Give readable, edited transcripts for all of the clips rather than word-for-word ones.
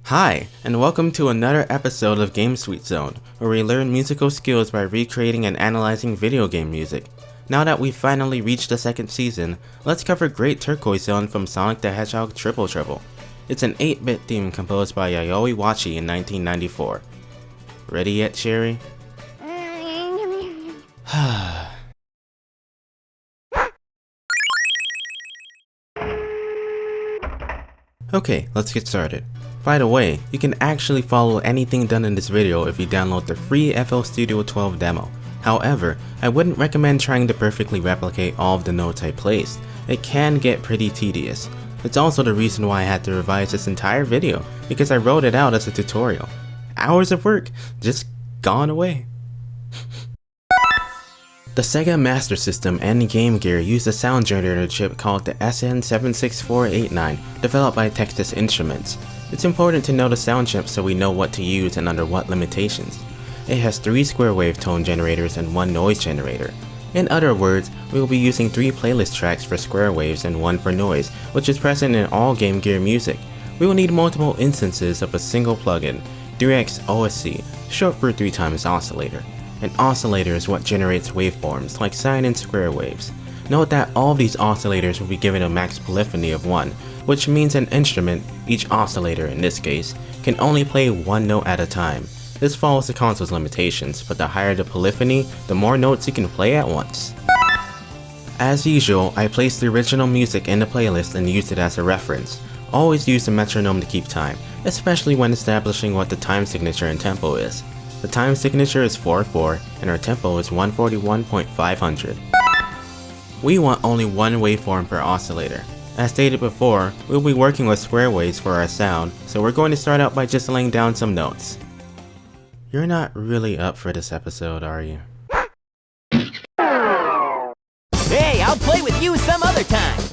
Hi, and welcome to another episode of Game Sweet Zone, where we learn musical skills by recreating and analyzing video game music. Now that we've finally reached the second season, let's cover Great Turquoise Zone from Sonic the Hedgehog Triple Trouble. It's an 8-bit theme composed by Yayoi Wachi in 1994. Ready yet, Sherry? Okay, let's get started. By the way, you can actually follow anything done in this video if you download the free FL Studio 12 demo. However, I wouldn't recommend trying to perfectly replicate all of the notes I placed. It can get pretty tedious. It's also the reason why I had to revise this entire video, because I wrote it out as a tutorial. Hours of work just gone away. The Sega Master System and Game Gear used a sound generator chip called the SN76489, developed by Texas Instruments. It's important to know the sound chip so we know what to use and under what limitations. It has 3 square wave tone generators and 1 noise generator. In other words, we will be using 3 playlist tracks for square waves and 1 for noise, which is present in all Game Gear music. We will need multiple instances of a single plugin, 3x OSC, short for 3 times oscillator. An oscillator is what generates waveforms, like sine and square waves. Note that all of these oscillators will be given a max polyphony of 1, which means an instrument, each oscillator in this case, can only play 1 note at a time. This follows the console's limitations, but the higher the polyphony, the more notes you can play at once. As usual, I placed the original music in the playlist and used it as a reference. Always use a metronome to keep time, especially when establishing what the time signature and tempo is. The time signature is 4/4 and our tempo is 141.500. We want only 1 waveform per oscillator. As stated before, we'll be working with square waves for our sound, so we're going to start out by just laying down some notes. You're not really up for this episode, are you? Hey, I'll play with you some other time!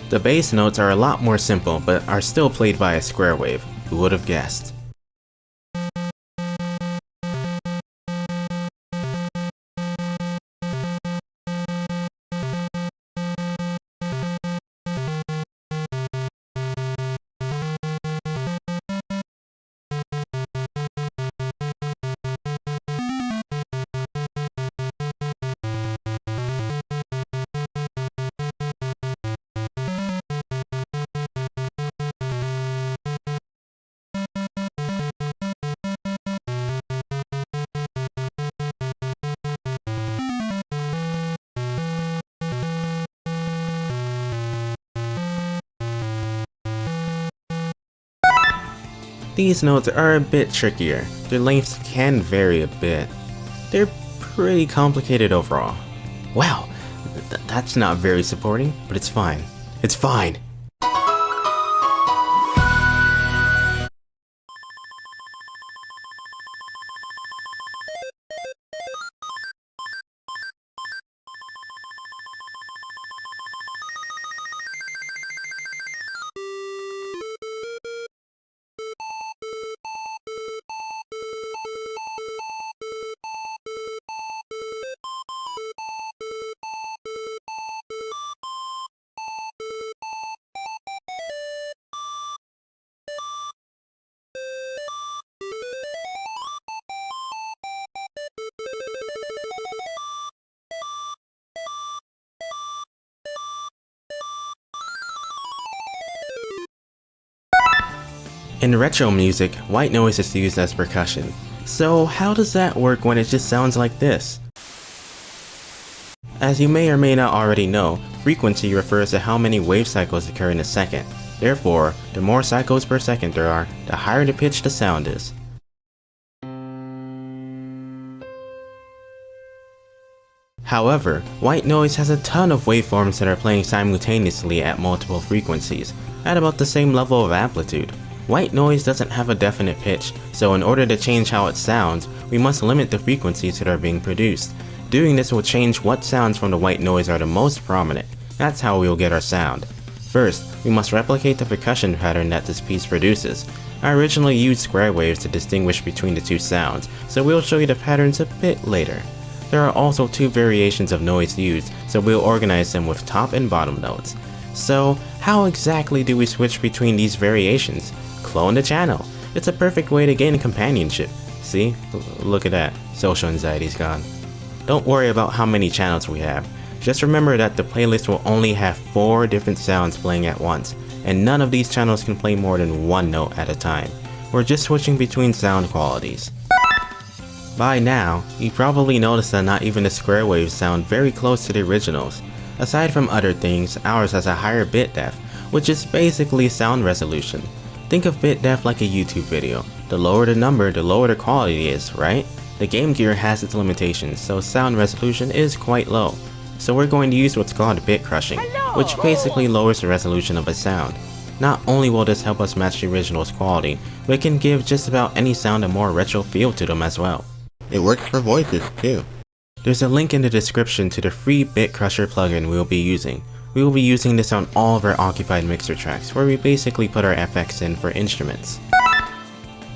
The bass notes are a lot more simple, but are still played by a square wave. Who would have guessed? These notes are a bit trickier. Their lengths can vary a bit. They're pretty complicated overall. Wow, that's not very supporting, but it's fine. It's fine! In retro music, white noise is used as percussion. So how does that work when it just sounds like this? As you may or may not already know, frequency refers to how many wave cycles occur in a second. Therefore, the more cycles per second there are, the higher the pitch the sound is. However, white noise has a ton of waveforms that are playing simultaneously at multiple frequencies, at about the same level of amplitude. White noise doesn't have a definite pitch, so in order to change how it sounds, we must limit the frequencies that are being produced. Doing this will change what sounds from the white noise are the most prominent. That's how we will get our sound. First, we must replicate the percussion pattern that this piece produces. I originally used square waves to distinguish between the two sounds, so we'll show you the patterns a bit later. There are also two variations of noise used, so we'll organize them with top and bottom notes. So, how exactly do we switch between these variations? Clone the channel. It's a perfect way to gain companionship. See? Look at that. Social anxiety's gone. Don't worry about how many channels we have. Just remember that the playlist will only have 4 different sounds playing at once, and none of these channels can play more than one note at a time. We're just switching between sound qualities. By now, you probably noticed that not even the square waves sound very close to the originals. Aside from other things, ours has a higher bit depth, which is basically sound resolution. Think of bit depth like a YouTube video. The lower the number, the lower the quality is, right? The Game Gear has its limitations, so sound resolution is quite low. So we're going to use what's called Bitcrushing, which basically lowers the resolution of a sound. Not only will this help us match the original's quality, but it can give just about any sound a more retro feel to them as well. It works for voices too. There's a link in the description to the free Bitcrusher plugin we will be using. We will be using this on all of our occupied mixer tracks, where we basically put our FX in for instruments.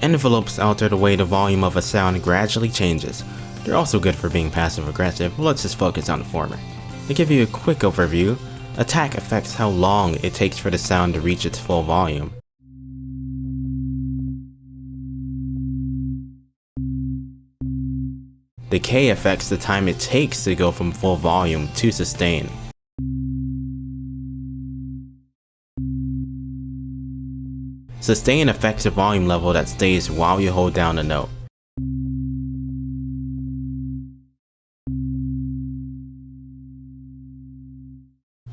Envelopes alter the way the volume of a sound gradually changes. They're also good for being passive aggressive, but let's just focus on the former. To give you a quick overview, attack affects how long it takes for the sound to reach its full volume. Decay affects the time it takes to go from full volume to sustain. Sustain affects the volume level that stays while you hold down a note.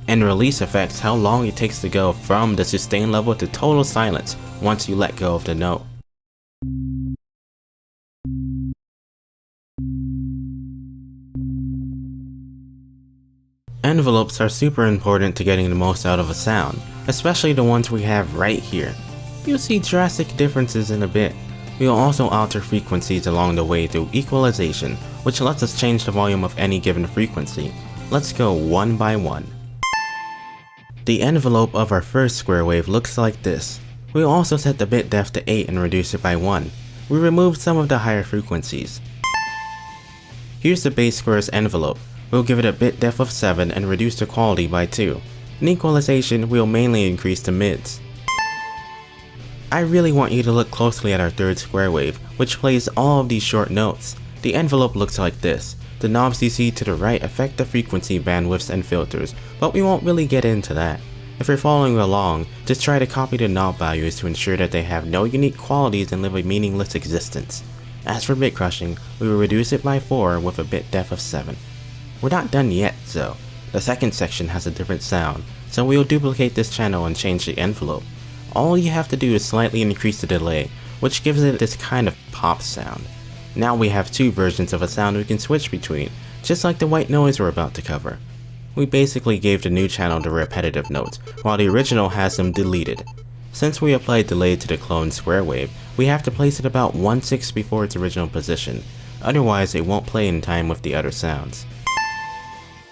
And release affects how long it takes to go from the sustain level to total silence once you let go of the note. Envelopes are super important to getting the most out of a sound, especially the ones we have right here. You'll see drastic differences in a bit. We will also alter frequencies along the way through Equalization, which lets us change the volume of any given frequency. Let's go one by one. The envelope of our first square wave looks like this. We will also set the bit depth to 8 and reduce it by 1. We removed some of the higher frequencies. Here's the bass square's envelope. We'll give it a bit depth of 7 and reduce the quality by 2. In Equalization, we'll mainly increase the mids. I really want you to look closely at our third square wave, which plays all of these short notes. The envelope looks like this. The knobs you see to the right affect the frequency bandwidths and filters, but we won't really get into that. If you're following along, just try to copy the knob values to ensure that they have no unique qualities and live a meaningless existence. As for Bitcrushing, we will reduce it by 4 with a bit depth of 7. We're not done yet though. The second section has a different sound, so we'll duplicate this channel and change the envelope. All you have to do is slightly increase the delay, which gives it this kind of pop sound. Now we have 2 versions of a sound we can switch between, just like the white noise we're about to cover. We basically gave the new channel the repetitive notes, while the original has them deleted. Since we applied delay to the cloned square wave, we have to place it about 1/6 before its original position, otherwise it won't play in time with the other sounds.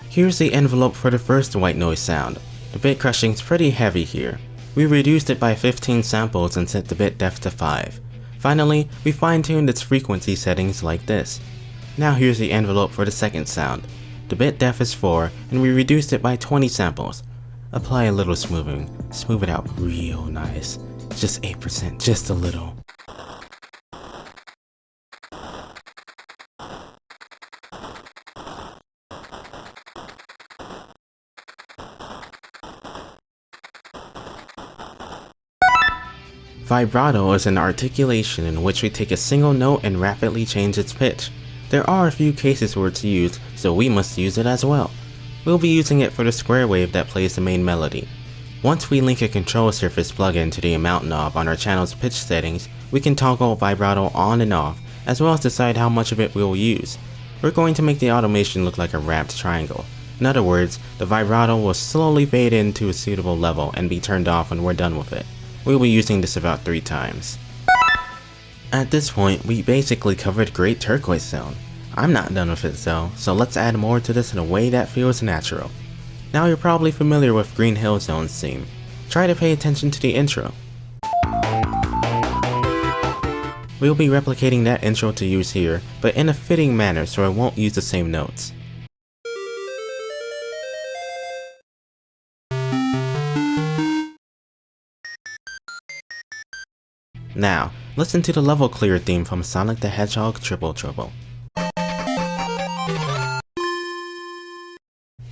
Here's the envelope for the first white noise sound. The bit crushing's pretty heavy here. We reduced it by 15 samples and set the bit depth to 5. Finally, we fine-tuned its frequency settings like this. Now here's the envelope for the second sound. The bit depth is 4 and we reduced it by 20 samples. Apply a little smoothing, smooth it out real nice. Just 8%, just a little. Vibrato is an articulation in which we take a single note and rapidly change its pitch. There are a few cases where it's used, so we must use it as well. We'll be using it for the square wave that plays the main melody. Once we link a control surface plugin to the amount knob on our channel's pitch settings, we can toggle vibrato on and off, as well as decide how much of it we will use. We're going to make the automation look like a wrapped triangle. In other words, the vibrato will slowly fade into a suitable level and be turned off when we're done with it. We'll be using this about 3 times. At this point, we basically covered Great Turquoise Zone. I'm not done with it though, so let's add more to this in a way that feels natural. Now you're probably familiar with Green Hill Zone's theme. Try to pay attention to the intro. We'll be replicating that intro to use here, but in a fitting manner so I won't use the same notes. Now, listen to the level clear theme from Sonic the Hedgehog Triple Trouble.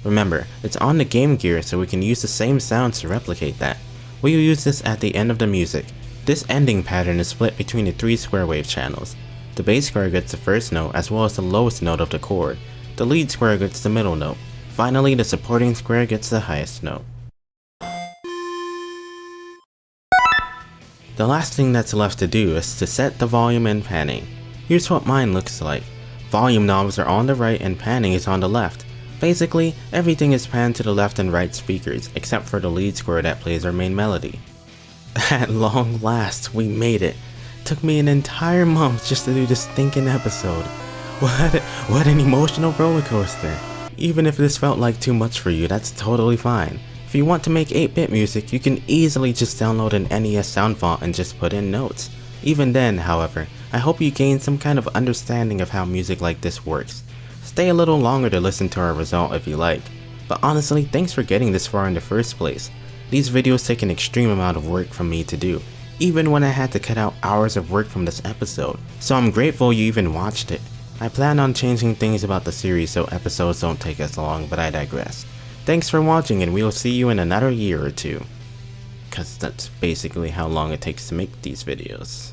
Remember, it's on the Game Gear so we can use the same sounds to replicate that. We'll use this at the end of the music. This ending pattern is split between the 3 square wave channels. The bass square gets the first note as well as the lowest note of the chord. The lead square gets the middle note. Finally, the supporting square gets the highest note. The last thing that's left to do is to set the volume and panning. Here's what mine looks like. Volume knobs are on the right and panning is on the left. Basically, everything is panned to the left and right speakers, except for the lead square that plays our main melody. At long last, we made it. Took me an entire month just to do this stinking episode. What an emotional roller coaster. Even if this felt like too much for you, that's totally fine. If you want to make 8-bit music, you can easily just download an NES sound font and just put in notes. Even then, however, I hope you gain some kind of understanding of how music like this works. Stay a little longer to listen to our result if you like. But honestly, thanks for getting this far in the first place. These videos take an extreme amount of work from me to do, even when I had to cut out hours of work from this episode, so I'm grateful you even watched it. I plan on changing things about the series so episodes don't take as long, but I digress. Thanks for watching and we'll see you in another year or 2. Cause that's basically how long it takes to make these videos.